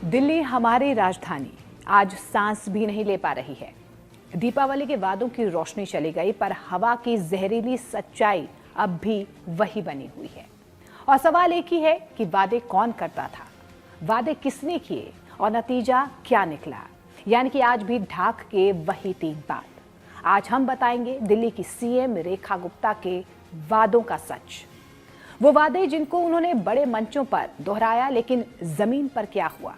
दिल्ली हमारी राजधानी आज सांस भी नहीं ले पा रही है। दीपावली के वादों की रोशनी चली गई, पर हवा की जहरीली सच्चाई अब भी वही बनी हुई है। और सवाल एक ही है कि वादे कौन करता था, वादे किसने किए और नतीजा क्या निकला। यानी कि आज भी ढाक के वही तीन बात। आज हम बताएंगे दिल्ली की सीएम रेखा गुप्ता के वादों का सच। वो वादे जिनको उन्होंने बड़े मंचों पर दोहराया, लेकिन जमीन पर क्या हुआ।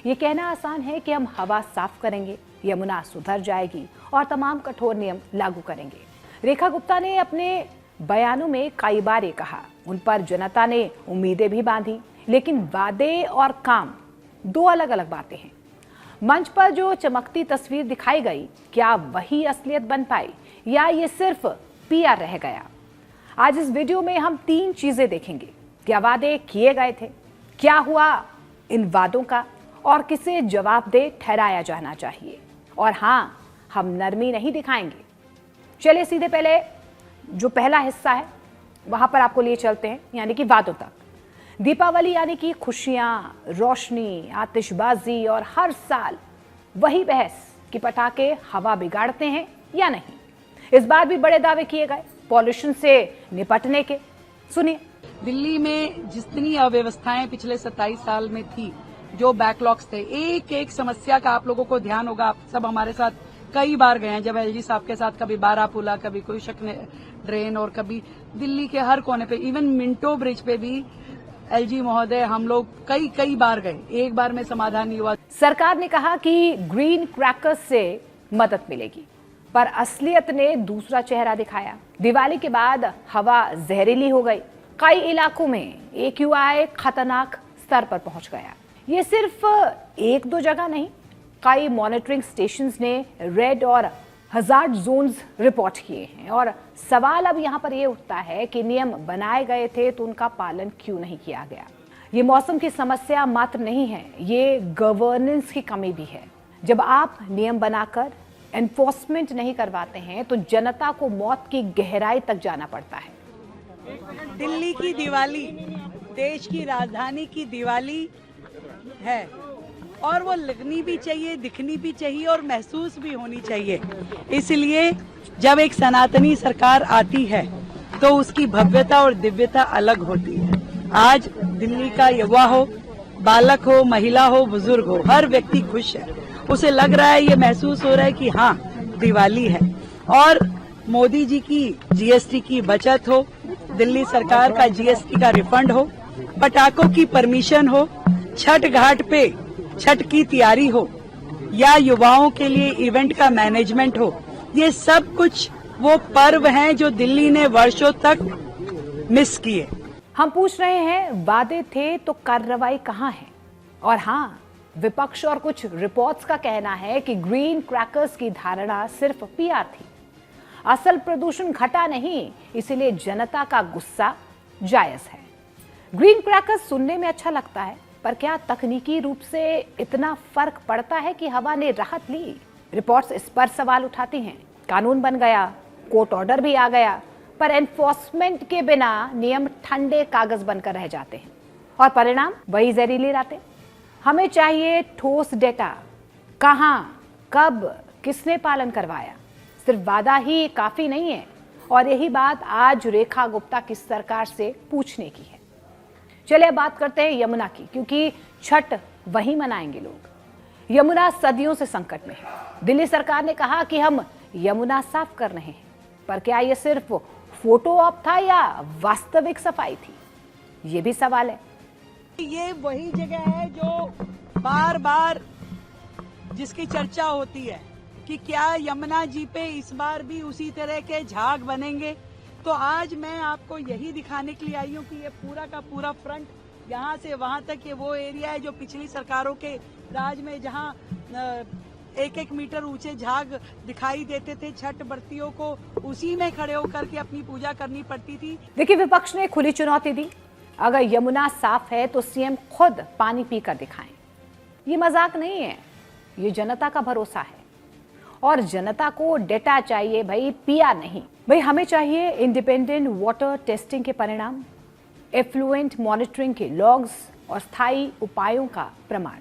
ये कहना आसान है कि हम हवा साफ करेंगे, यमुना सुधर जाएगी और तमाम कठोर नियम लागू करेंगे। रेखा गुप्ता ने अपने बयानों में कई बार ये कहा, उन पर जनता ने उम्मीदें भी बांधी, लेकिन वादे और काम दो अलग अलग बातें हैं। मंच पर जो चमकती तस्वीर दिखाई गई, क्या वही असलियत बन पाई या ये सिर्फ पीआर रह गया। आज इस वीडियो में हम तीन चीजें देखेंगे। क्या वादे किए गए थे, क्या हुआ इन वादों का, और किसे जवाबदेह ठहराया जाना चाहिए। और हाँ, हम नरमी नहीं दिखाएंगे। चलिए सीधे पहले जो पहला हिस्सा है वहां पर आपको लिए चलते हैं, यानी कि वादों तक। दीपावली यानी कि खुशियां, रोशनी, आतिशबाजी और हर साल वही बहस कि पटाखे हवा बिगाड़ते हैं या नहीं। इस बार भी बड़े दावे किए गए पॉल्यूशन से निपटने के। सुनिए। दिल्ली में जितनी अव्यवस्थाएं पिछले 27 साल में थी, जो बैकलॉग्स थे, एक एक समस्या का आप लोगों को ध्यान होगा। आप सब हमारे साथ कई बार गए हैं, जब एलजी साहब के साथ कभी बारापुला, कभी कोई शक ड्रेन, और कभी दिल्ली के हर कोने पे, इवन मिंटो ब्रिज पे भी एलजी महोदय हम लोग कई बार गए, एक बार में समाधान नहीं हुआ। सरकार ने कहा कि ग्रीन क्रैकर्स से मदद मिलेगी, पर असलियत ने दूसरा चेहरा दिखाया। दिवाली के बाद हवा जहरीली हो गई। कई इलाकों में AQI खतरनाक स्तर पर पहुंच गया। ये सिर्फ एक दो जगह नहीं, कई मॉनिटरिंग स्टेशंस ने रेड और हजार्ड जोन्स रिपोर्ट किए हैं। और सवाल अब यहाँ पर ये उठता है कि नियम बनाए गए थे तो उनका पालन क्यों नहीं किया गया। ये मौसम की समस्या मात्र नहीं है, ये गवर्नेंस की कमी भी है। जब आप नियम बनाकर एनफोर्समेंट नहीं करवाते हैं तो जनता को मौत की गहराई तक जाना पड़ता है। दिल्ली की दिवाली देश की राजधानी की दिवाली है, और वो लगनी भी चाहिए, दिखनी भी चाहिए और महसूस भी होनी चाहिए। इसलिए जब एक सनातनी सरकार आती है तो उसकी भव्यता और दिव्यता अलग होती है। आज दिल्ली का युवा हो, बालक हो, महिला हो, बुजुर्ग हो, हर व्यक्ति खुश है। उसे लग रहा है, ये महसूस हो रहा है कि हाँ, दिवाली है। और मोदी जी की जीएसटी की बचत हो, दिल्ली सरकार का जीएसटी का रिफंड हो, पटाखों की परमिशन हो, छठ घाट पे छठ की तैयारी हो, या युवाओं के लिए इवेंट का मैनेजमेंट हो, ये सब कुछ वो पर्व हैं जो दिल्ली ने वर्षों तक मिस किए। हम पूछ रहे हैं, वादे थे तो कार्रवाई कहाँ है। और हाँ, विपक्ष और कुछ रिपोर्ट्स का कहना है कि ग्रीन क्रैकर्स की धारणा सिर्फ पीआर थी, असल प्रदूषण घटा नहीं, इसीलिए जनता का गुस्सा जायज है। ग्रीन क्रैकर्स सुनने में अच्छा लगता है, पर क्या तकनीकी रूप से इतना फर्क पड़ता है कि हवा ने राहत ली। रिपोर्ट्स इस पर सवाल उठाती हैं। कानून बन गया, कोर्ट ऑर्डर भी आ गया, पर एनफोर्समेंट के बिना नियम ठंडे कागज बनकर रह जाते हैं और परिणाम वही जहरीली रातें। हमें चाहिए ठोस डेटा, कहां, कब, किसने पालन करवाया। सिर्फ वादा ही काफी नहीं है, और यही बात आज रेखा गुप्ता की सरकार से पूछने की है। चलिए बात करते हैं यमुना की, क्योंकि छठ वहीं मनाएंगे लोग। यमुना सदियों से संकट में है। दिल्ली सरकार ने कहा कि हम यमुना साफ कर रहे हैं, पर क्या ये सिर्फ फोटो ऑप था या वास्तविक सफाई थी, ये भी सवाल है। ये वही जगह है जो बार बार जिसकी चर्चा होती है कि क्या यमुना जी पे इस बार भी उसी तरह के झाग बनेंगे। तो आज मैं आपको यही दिखाने के लिए आई हूँ कि ये पूरा का पूरा फ्रंट, यहाँ से वहाँ तक, ये वो एरिया है जो पिछली सरकारों के राज में, जहाँ 1-1 मीटर ऊंचे झाग दिखाई देते थे, छठ बरतियों को उसी में खड़े होकर के अपनी पूजा करनी पड़ती थी। देखिए, विपक्ष ने खुली चुनौती दी, अगर यमुना साफ है तो सीएम खुद पानी पीकर दिखाएं। ये मजाक नहीं है, ये जनता का भरोसा है, और जनता को डेटा चाहिए भाई, पीआर नहीं। भाई हमें चाहिए इंडिपेंडेंट वाटर टेस्टिंग के परिणाम, एफ्लुएंट मॉनिटरिंग के लॉग्स और स्थायी उपायों का प्रमाण।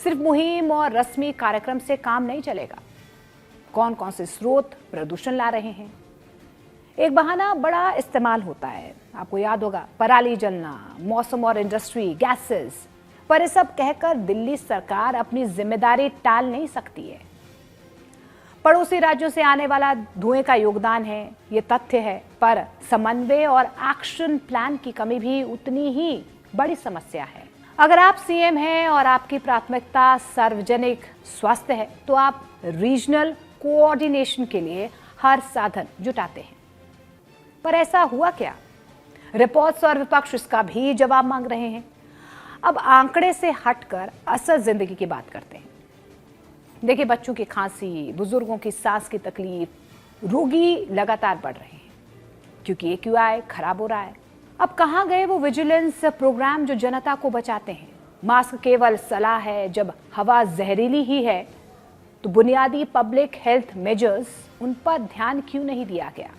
सिर्फ मुहिम और रस्मी कार्यक्रम से काम नहीं चलेगा। कौन कौन से स्रोत प्रदूषण ला रहे हैं? एक बहाना बड़ा इस्तेमाल होता है, आपको याद होगा, पराली जलना, मौसम और इंडस्ट्री, गैसेस। पर ये सब कहकर दिल्ली सरकार अपनी जिम्मेदारी टाल नहीं सकती है। पड़ोसी राज्यों से आने वाला धुएं का योगदान है, ये तथ्य है, पर समन्वय और एक्शन प्लान की कमी भी उतनी ही बड़ी समस्या है। अगर आप सीएम हैं और आपकी प्राथमिकता सार्वजनिक स्वास्थ्य है, तो आप रीजनल कोऑर्डिनेशन के लिए हर साधन जुटाते हैं। पर ऐसा हुआ क्या? रिपोर्ट्स और विपक्ष इसका भी जवाब मांग रहे हैं। अब आंकड़े से हटकर असल जिंदगी की बात करते हैं। देखिए, बच्चों की खांसी, बुजुर्गों की सांस की तकलीफ, रोगी लगातार बढ़ रहे हैं क्योंकि AQI खराब हो रहा है। अब कहां गए वो विजिलेंस प्रोग्राम जो जनता को बचाते हैं? मास्क केवल सलाह है, जब हवा जहरीली ही है तो बुनियादी पब्लिक हेल्थ मेजर्स, उन पर ध्यान क्यों नहीं दिया गया?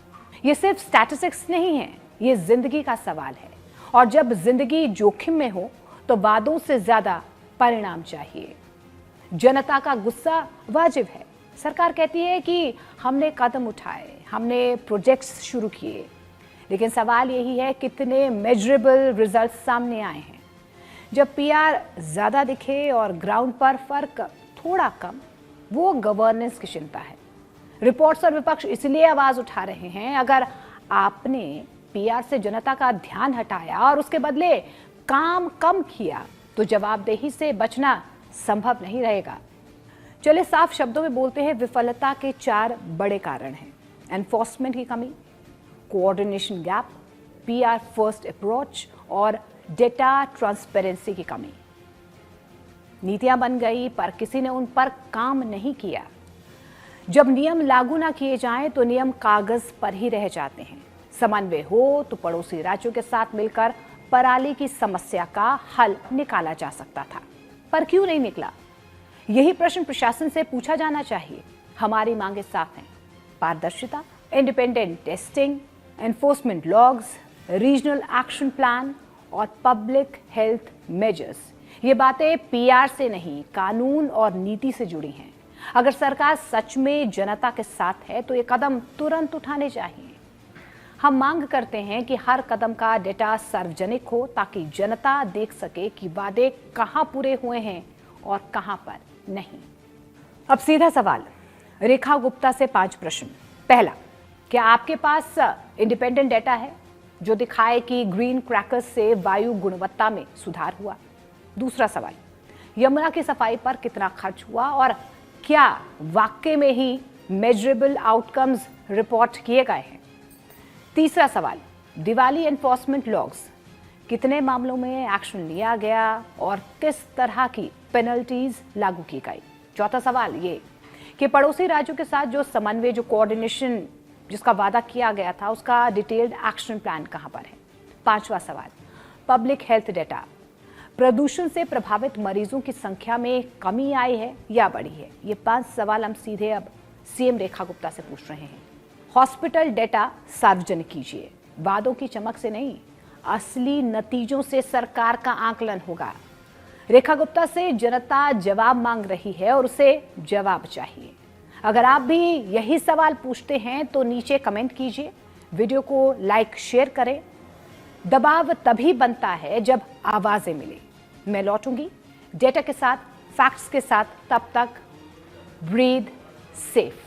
ये सिर्फ स्टैटिस्टिक्स नहीं है, ये जिंदगी का सवाल है। और जब जिंदगी जोखिम में हो तो वादों से ज्यादा परिणाम चाहिए। जनता का गुस्सा वाजिब है। सरकार कहती है कि हमने कदम उठाए, हमने प्रोजेक्ट्स शुरू किए, लेकिन सवाल यही है कितने मेजरेबल रिजल्ट सामने आए हैं। जब PR ज्यादा दिखे और ग्राउंड पर फर्क थोड़ा कम, वो गवर्नेंस की चिंता है। रिपोर्ट्स और विपक्ष इसलिए आवाज उठा रहे हैं, अगर आपने PR से जनता का ध्यान हटाया और उसके बदले काम कम किया तो जवाबदेही से बचना संभव नहीं रहेगा। चलिए साफ शब्दों में बोलते हैं, विफलता के 4 बड़े कारण हैं। एनफोर्समेंट की कमी, coordination gap, PR first approach और डेटा ट्रांसपेरेंसी की कमी। नीतियां बन गई पर किसी ने उन पर काम नहीं किया। जब नियम लागू ना किए जाएं तो नियम कागज पर ही रह जाते हैं। समन्वय हो तो पड़ोसी राज्यों के साथ मिलकर पराली की समस्या का हल निकाला जा सकता था, पर क्यों नहीं निकला? यही प्रश्न प्रशासन से पूछा जाना चाहिए। हमारी मांगे साफ हैं: पारदर्शिता, independent testing, enforcement logs, regional action plan और पब्लिक हेल्थ मेजर्स। ये बातें PR से नहीं, कानून और नीति से जुड़ी हैं। अगर सरकार सच में जनता के साथ है तो ये कदम तुरंत उठाने चाहिए। हम मांग करते हैं कि हर कदम का डेटा सार्वजनिक हो ताकि जनता देख सके कि वादे कहां पूरे हुए हैं और कहां पर नहीं। अब सीधा सवाल, रेखा गुप्ता से 5 प्रश्न। पहला, क्या आपके पास इंडिपेंडेंट डेटा है जो दिखाए कि ग्रीन क्रैकर्स से वायु गुणवत्ता में सुधार हुआ? दूसरा सवाल, यमुना की सफाई पर कितना खर्च हुआ और क्या वाकई में ही मेजरेबल आउटकम्स रिपोर्ट किए गए हैं? तीसरा सवाल, दिवाली एनफोर्समेंट लॉग्स, कितने मामलों में एक्शन लिया गया और किस तरह की पेनल्टीज लागू की गई? चौथा सवाल ये कि पड़ोसी राज्यों के साथ जो समन्वय, जो कोऑर्डिनेशन जिसका वादा किया गया था, उसका डिटेल्ड एक्शन प्लान कहां पर है? पांचवा सवाल, पब्लिक हेल्थ डेटा, प्रदूषण से प्रभावित मरीजों की संख्या में कमी आई है या बढ़ी है? ये 5 सवाल हम सीधे अब CM रेखा गुप्ता से पूछ रहे हैं। हॉस्पिटल डेटा सार्वजनिक कीजिए, वादों की चमक से नहीं, असली नतीजों से सरकार का आकलन होगा। रेखा गुप्ता से जनता जवाब मांग रही है और उसे जवाब चाहिए। अगर आप भी यही सवाल पूछते हैं तो नीचे कमेंट कीजिए, वीडियो को लाइक शेयर करें। दबाव तभी बनता है जब आवाजें मिले। मैं लौटूंगी डेटा के साथ, फैक्ट्स के साथ। तब तक ब्रीथ सेफ।